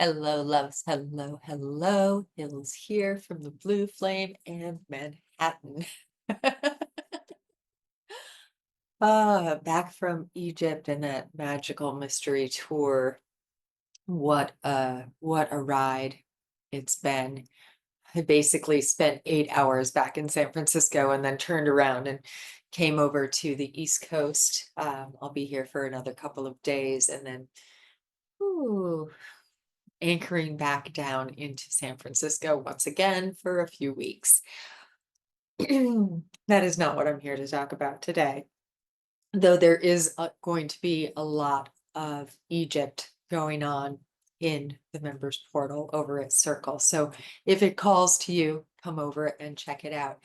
Hello, loves. Hello, hello. Hills here from the Blue Flame and Manhattan. Back from Egypt and that magical mystery tour. What a ride it's been. I basically spent 8 hours back in San Francisco and then turned around and came over to the East Coast. I'll be here for another couple of days and then ooh, anchoring back down into San Francisco once again for a few weeks. That is not what I'm here to talk about today, though there is going to be a lot of Egypt going on in the members portal over at Circle. So if it calls to you, come over and check it out.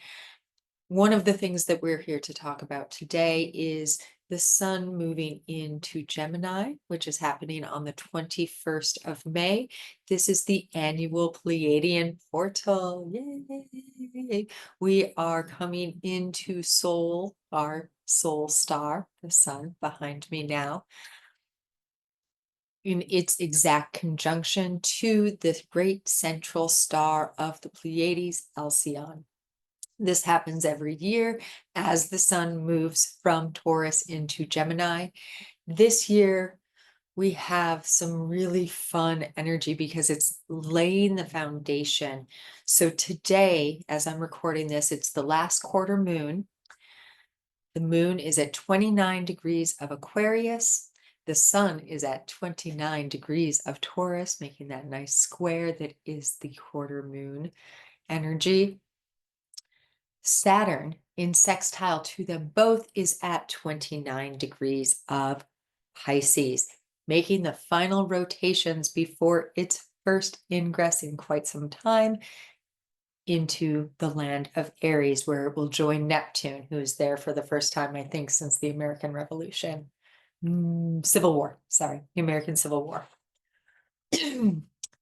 One of the things that we're here to talk about today is the sun moving into Gemini, which is happening on the 21st of May. This is the annual Pleiadian portal. Yay! We are coming into Sol, our soul star, the sun behind me now, in its exact conjunction to the great central star of the Pleiades, Alcyone. This happens every year as the sun moves from Taurus into Gemini. This year, we have some really fun energy because it's laying the foundation. So today, as I'm recording this, it's the last quarter moon. The moon is at 29 degrees of Aquarius. The sun is at 29 degrees of Taurus, making that nice square that is the quarter moon energy. Saturn in sextile to them both is at 29 degrees of Pisces, making the final rotations before its first ingress in quite some time into the land of Aries, where it will join Neptune, who is there for the first time, I think, since the American Revolution. Civil War, sorry, the American Civil War.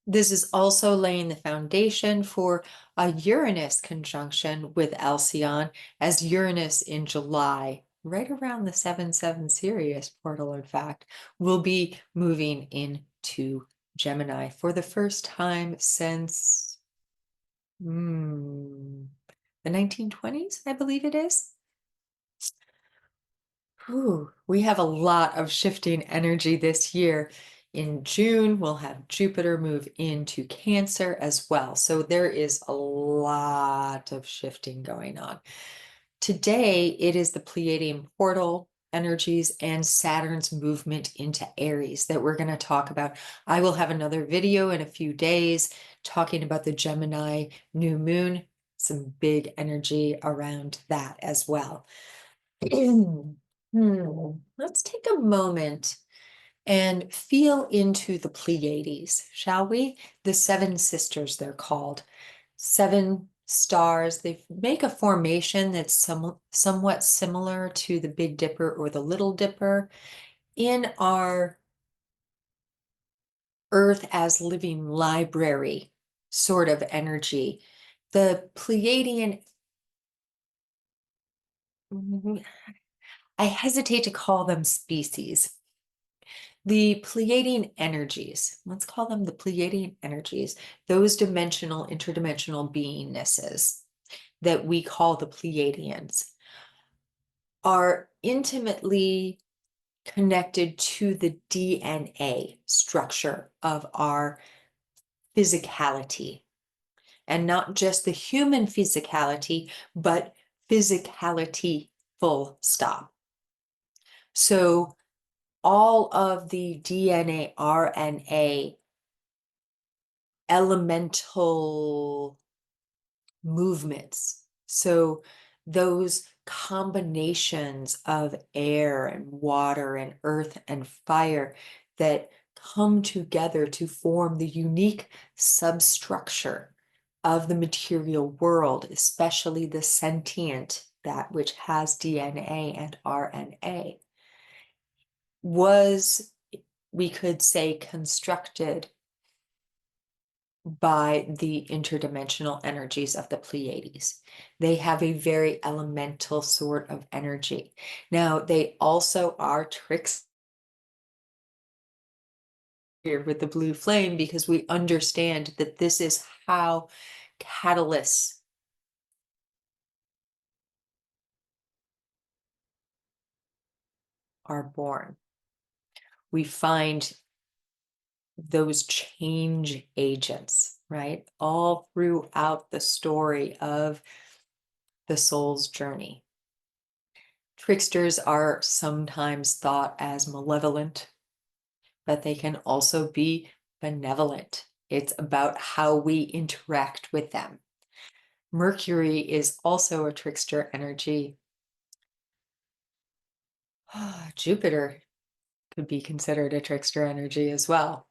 This is also laying the foundation for a Uranus conjunction with Alcyone, as Uranus in July, right around the 7-7 Sirius portal, in fact, will be moving into Gemini for the first time since the 1920s, I believe it is. We have a lot of shifting energy this year. In June, we'll have Jupiter move into Cancer as well. So there is a lot of shifting going on. Today, it is the Pleiadian portal energies and Saturn's movement into Aries that we're going to talk about. I will have another video in a few days talking about the Gemini new moon, some big energy around that as well. Let's take a moment and feel into the Pleiades, shall we? The seven sisters, they're called. Seven stars. They make a formation that's somewhat similar to the Big Dipper or the Little Dipper. In our Earth as living library sort of energy, the Pleiadian, I hesitate to call them species. The Pleiadian energies, let's call them the Pleiadian energies, those dimensional, interdimensional beingnesses that we call the Pleiadians, are intimately connected to the DNA structure of our physicality. And not just the human physicality, but physicality full stop. So all of the DNA, RNA, elemental movements. So those combinations of air and water and earth and fire that come together to form the unique substructure of the material world, especially the sentient, that which has DNA and RNA, was, we could say, constructed by the interdimensional energies of the Pleiades. They have a very elemental sort of energy. Now, they also are tricks here with the blue flame because we understand that this is how catalysts are born. We find those change agents, right? All throughout the story of the soul's journey. Tricksters are sometimes thought as malevolent, but they can also be benevolent. It's about how we interact with them. Mercury is also a trickster energy. Jupiter could be considered a trickster energy as well.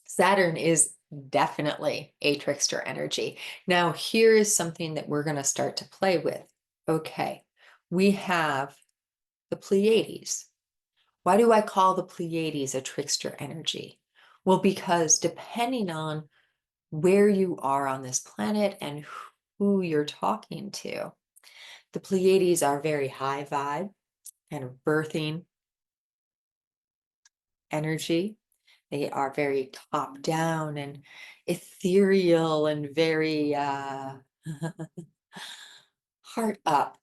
Saturn is definitely a trickster energy. Now, here is something that we're going to start to play with. Okay, we have the Pleiades. Why do I call the Pleiades a trickster energy? Well, because depending on where you are on this planet and who you're talking to, the Pleiades are very high vibe and birthing energy. They are very top down and ethereal and very heart up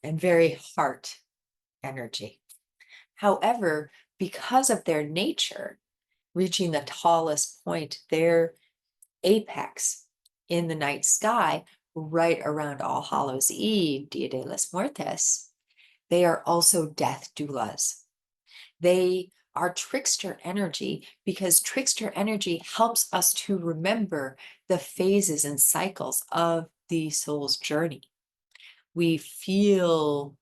and very heart energy. However, because of their nature, reaching the tallest point, their apex in the night sky, right around All Hallows Eve, Dia de los Muertos, they are also death doulas. They are trickster energy because trickster energy helps us to remember the phases and cycles of the soul's journey. We feel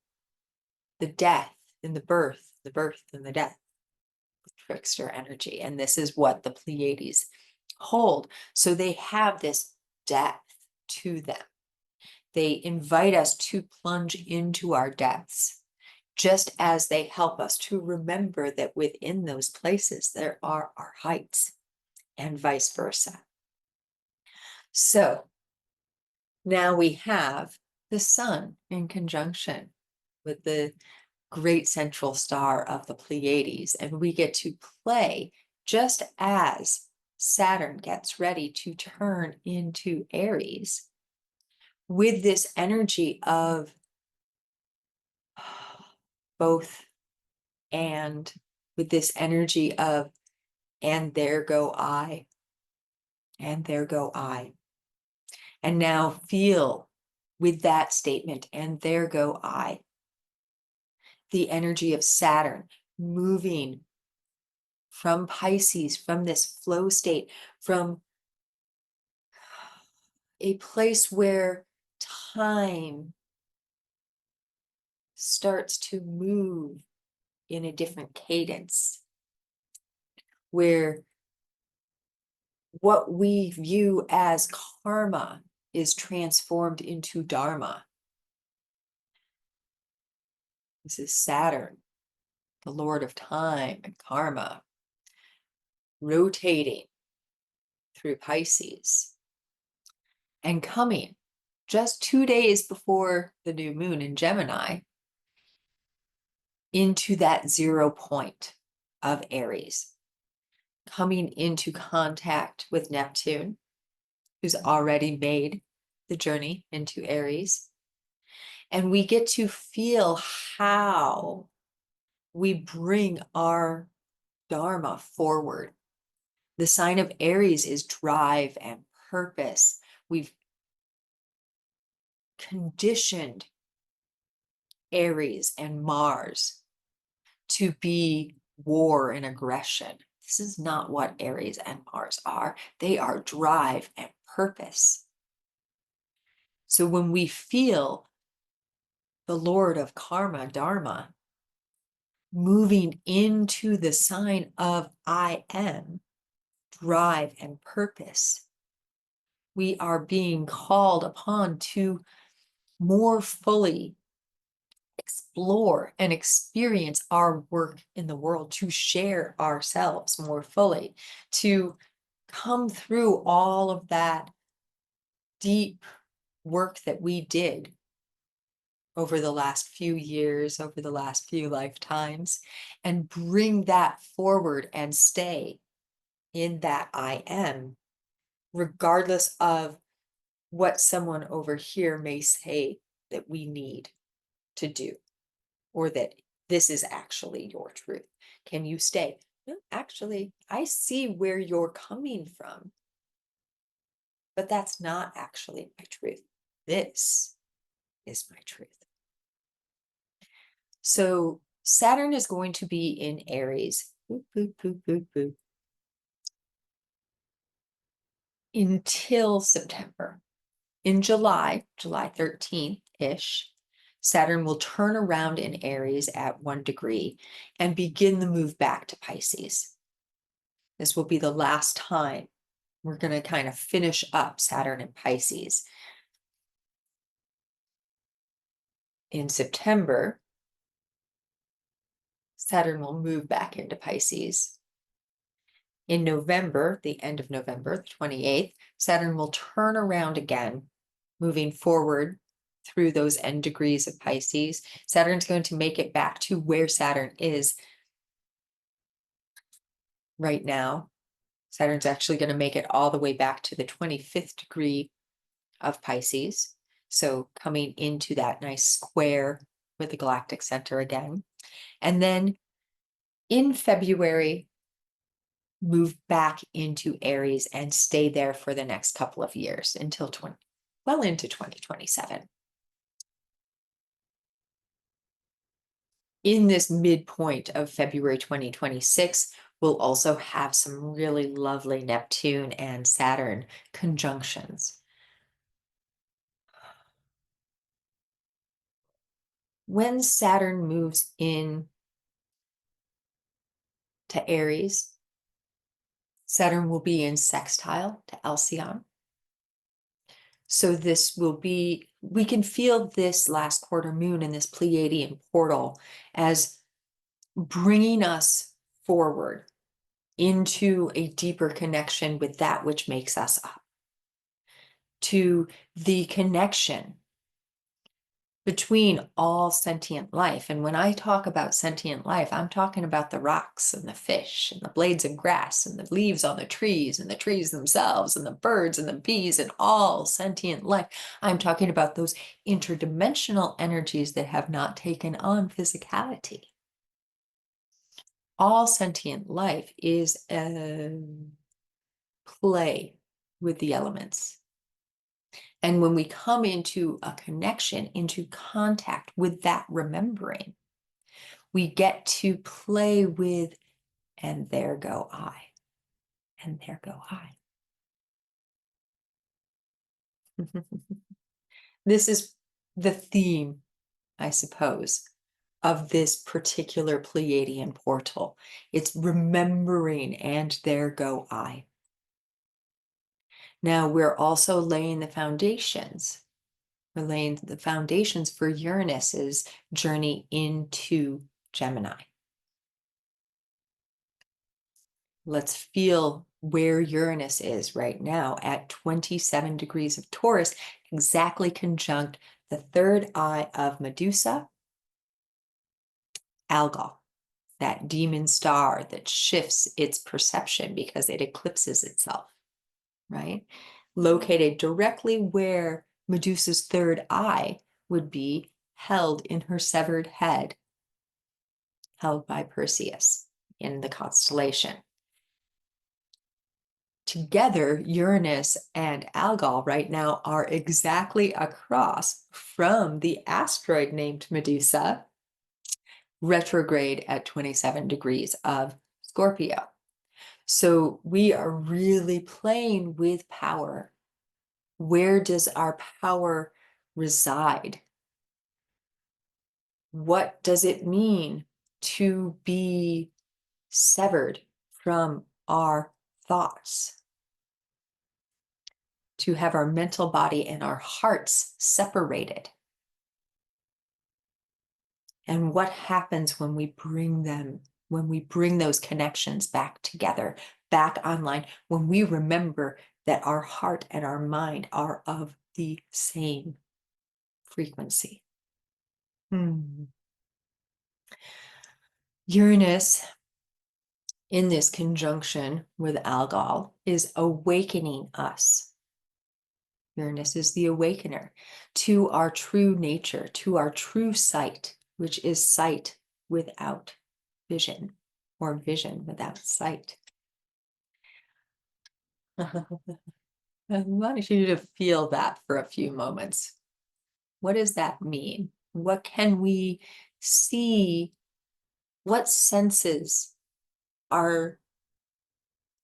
the death and the birth and the death with trickster energy. And this is what the Pleiades hold. So they have this depth to them. They invite us to plunge into our depths, just as they help us to remember that within those places there are our heights, and vice versa. So now we have the sun in conjunction with the great central star of the Pleiades, and we get to play just as Saturn gets ready to turn into Aries with this energy of both and, with this energy of, and there go I, and there go I. And now feel with that statement, and there go I, the energy of Saturn moving from Pisces, from this flow state, from a place where time starts to move in a different cadence, where what we view as karma is transformed into Dharma. This is Saturn, the Lord of time and karma, rotating through Pisces and coming just 2 days before the new moon in Gemini into that 0 point of Aries, coming into contact with Neptune, who's already made the journey into Aries. And we get to feel how we bring our Dharma forward. The sign of Aries is drive and purpose. We've conditioned Aries and Mars to be war and aggression. This is not what Aries and Mars are. They are drive and purpose. So when we feel the Lord of karma, Dharma, moving into the sign of I am, drive and purpose, we are being called upon to more fully explore and experience our work in the world, to share ourselves more fully, to come through all of that deep work that we did over the last few years, over the last few lifetimes, and bring that forward and stay in that I am, regardless of what someone over here may say that we need to do, or that this is actually your truth. Can you stay? No, actually, I see where you're coming from, but that's not actually my truth. This is my truth. So Saturn is going to be in Aries. Boop, boop, boop, boop, boop, until September. In July 13th-ish, Saturn will turn around in Aries at 1 degree and begin the move back to Pisces. This will be the last time we're going to kind of finish up Saturn in Pisces. In September, Saturn will move back into Pisces. In November, the end of November, the 28th, Saturn will turn around again, moving forward through those end degrees of Pisces. Saturn's going to make it back to where Saturn is right now. Saturn's actually going to make it all the way back to the 25th degree of Pisces. So coming into that nice square with the galactic center again. And then in February, move back into Aries and stay there for the next couple of years until into 2027. In this midpoint of February 2026, we'll also have some really lovely Neptune and Saturn conjunctions. When Saturn moves in to Aries, Saturn will be in sextile to Alcyone. So this will be, we can feel this last quarter moon in this Pleiadian portal as bringing us forward into a deeper connection with that which makes us up, to the connection between all sentient life. And when I talk about sentient life, I'm talking about the rocks and the fish and the blades of grass and the leaves on the trees and the trees themselves and the birds and the bees and all sentient life. I'm talking about those interdimensional energies that have not taken on physicality. All sentient life is a play with the elements. And when we come into a connection, into contact with that remembering, we get to play with, and there go I, and there go I. This is the theme, I suppose, of this particular Pleiadian portal. It's remembering, and there go I. Now we're also laying the foundations. We're laying the foundations for Uranus's journey into Gemini. Let's feel where Uranus is right now at 27 degrees of Taurus, exactly conjunct the third eye of Medusa, Algol, that demon star that shifts its perception because it eclipses itself, right? Located directly where Medusa's third eye would be held in her severed head, held by Perseus in the constellation. Together, Uranus and Algol right now are exactly across from the asteroid named Medusa, retrograde at 27 degrees of Scorpio. So we are really playing with power. Where does our power reside? What does it mean to be severed from our thoughts? To have our mental body and our hearts separated? And what happens when we bring them, when we bring those connections back together, back online, when we remember that our heart and our mind are of the same frequency? Uranus in this conjunction with Algol is awakening us. Uranus is the awakener to our true nature, to our true sight, which is sight without vision, or vision without sight. I want you to feel that for a few moments. What does that mean? What can we see? What senses are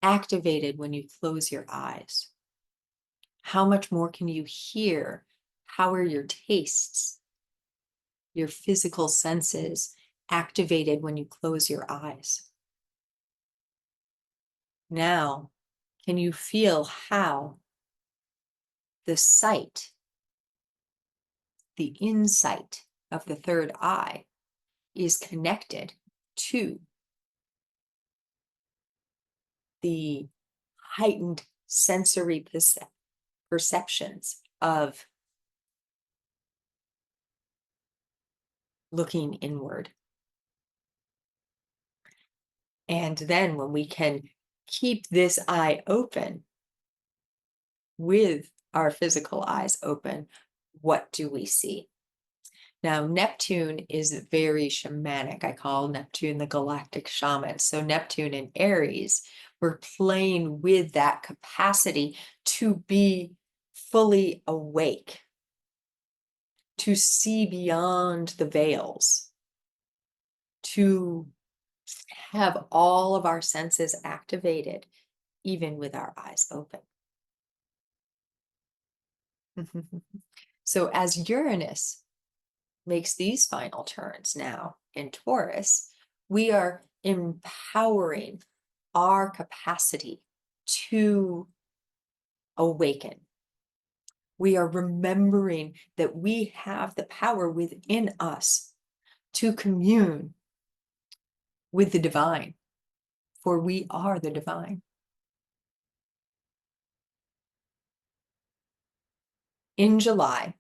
activated when you close your eyes? How much more can you hear? How are your tastes, your physical senses activated when you close your eyes? Now, can you feel how the sight, the insight of the third eye is connected to the heightened sensory perceptions of looking inward? And then when we can keep this eye open with our physical eyes open, what do we see? Now, Neptune is very shamanic. I call Neptune the Galactic Shaman. So Neptune in Aries, we're playing with that capacity to be fully awake, to see beyond the veils, to have all of our senses activated, even with our eyes open. So as Uranus makes these final turns now in Taurus, we are empowering our capacity to awaken. We are remembering that we have the power within us to commune with the divine, for we are the divine. In July,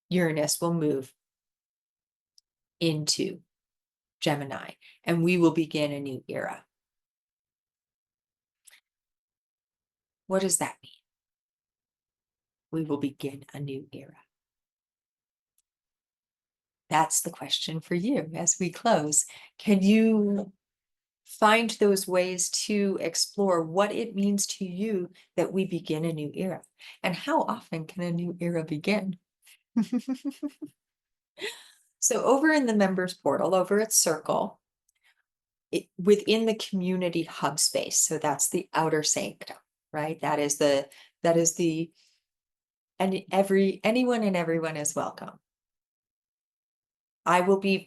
Uranus will move into Gemini, and we will begin a new era. What does that mean? We will begin a new era. That's the question for you as we close. Can you find those ways to explore what it means to you that we begin a new era? And how often can a new era begin? So over in the members portal, over at Circle, within the community hub space, so that's the outer sanctum, right? That is the, and anyone and everyone is welcome. I will be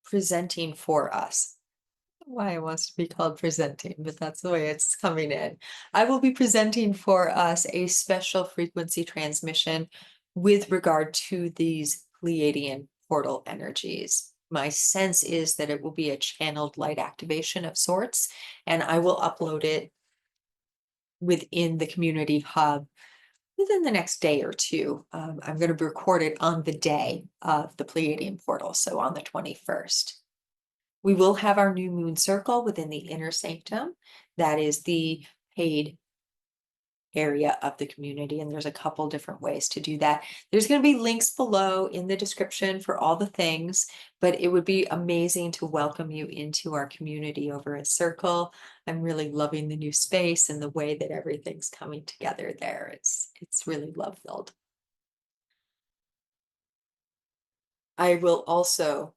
presenting for us. Why it wants to be called presenting, but that's the way it's coming in. I will be presenting for us a special frequency transmission with regard to these Pleiadian portal energies. My sense is that it will be a channeled light activation of sorts, and I will upload it within the community hub within the next day or two. I'm going to record it on the day of the Pleiadian portal, so on the 21st. We will have our new moon circle within the inner sanctum. That is the paid area of the community, and there's a couple different ways to do that. There's going to be links below in the description for all the things, but it would be amazing to welcome you into our community over at Circle. I'm really loving the new space and the way that everything's coming together there. It's really love-filled. I will also,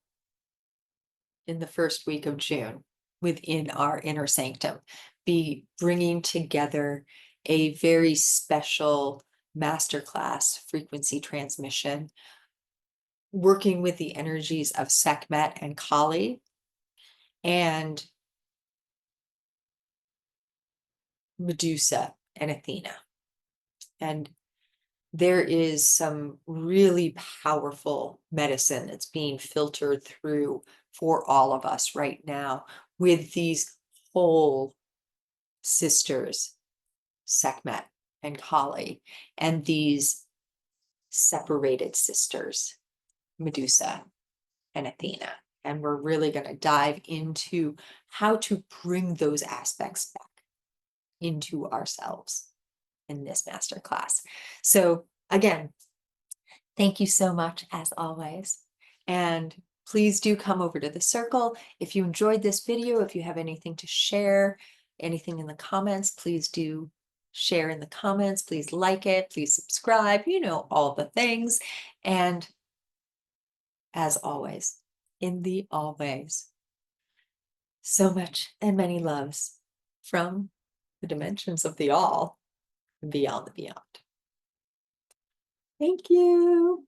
in the first week of June, within our inner sanctum, be bringing together a very special masterclass frequency transmission, working with the energies of Sekhmet and Kali and Medusa and Athena. And there is some really powerful medicine that's being filtered through for all of us right now with these whole sisters, Sekhmet and Kali, and these separated sisters, Medusa and Athena. And we're really going to dive into how to bring those aspects back into ourselves in this masterclass. So again, thank you so much as always. And please do come over to the circle. If you enjoyed this video, if you have anything to share, anything in the comments, please do share in the comments. Please like it. Please subscribe, all the things. And as always, in the always, so much and many loves from the dimensions of the all and beyond the beyond. Thank you.